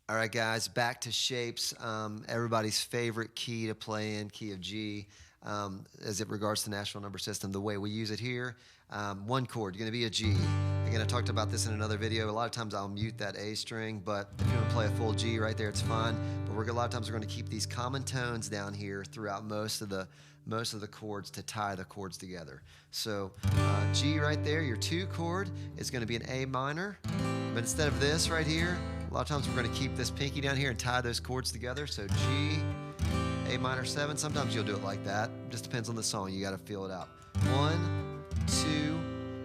All right, guys, back to shapes. Everybody's favorite key to play in, key of G, as it regards to Nashville number system. The way we use it here, one chord, you're going to be a G. Again, I talked about this in another video. A lot of times I'll mute that A string, but if you want to play a full G right there, it's fine. But a lot of times we're going to keep these common tones down here throughout most of the chords to tie the chords together. So G right there, your 2 chord is going to be an A minor, but instead of this right here, a lot of times we're going to keep this pinky down here and tie those chords together. So G, A minor 7. Sometimes you'll do it like that. Just depends on the song. You got to feel it out. 1, 2,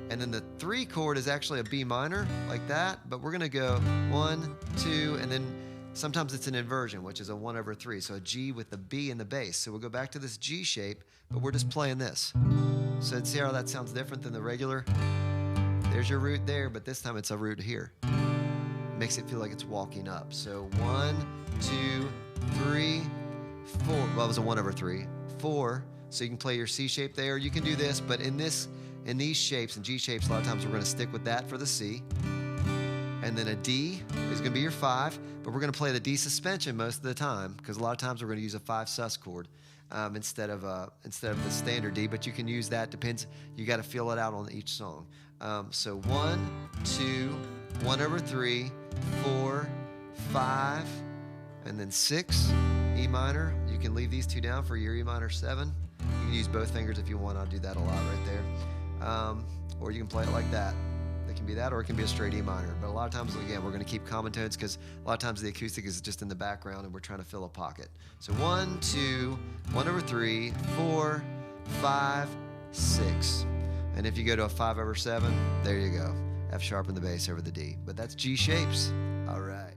and then the 3 chord is actually a B minor like that. But we're going to go 1, 2, and then sometimes it's an inversion, which is a 1/3. So a G with the B in the bass. So we'll go back to this G shape, but we're just playing this. So see how that sounds different than the regular? There's your root there, but this time it's a root here. Makes it feel like it's walking up. So 1, 2, 3, 4. Well, it was a 1/3. 4. So you can play your C shape there. You can do this, but in these shapes, in G shapes, a lot of times we're going to stick with that for the C. And then a D is going to be your 5, but we're going to play the D suspension most of the time because a lot of times we're going to use a 5 sus chord instead of the standard D. But you can use that. Depends. You got to feel it out on each song. So 1, 2, 1/3, 4, 5, and then 6, E minor. You can leave these 2 down for your E minor 7. You can use both fingers if you want. I'll do that a lot right there. Or you can play it like that. It can be that, or it can be a straight E minor. But a lot of times, again, we're going to keep common tones because a lot of times the acoustic is just in the background and we're trying to fill a pocket. So 1, 2, 1/3, 4, 5, 6. And if you go to a 5/7, there you go. F sharp in the bass over the D. But that's G shapes. All right.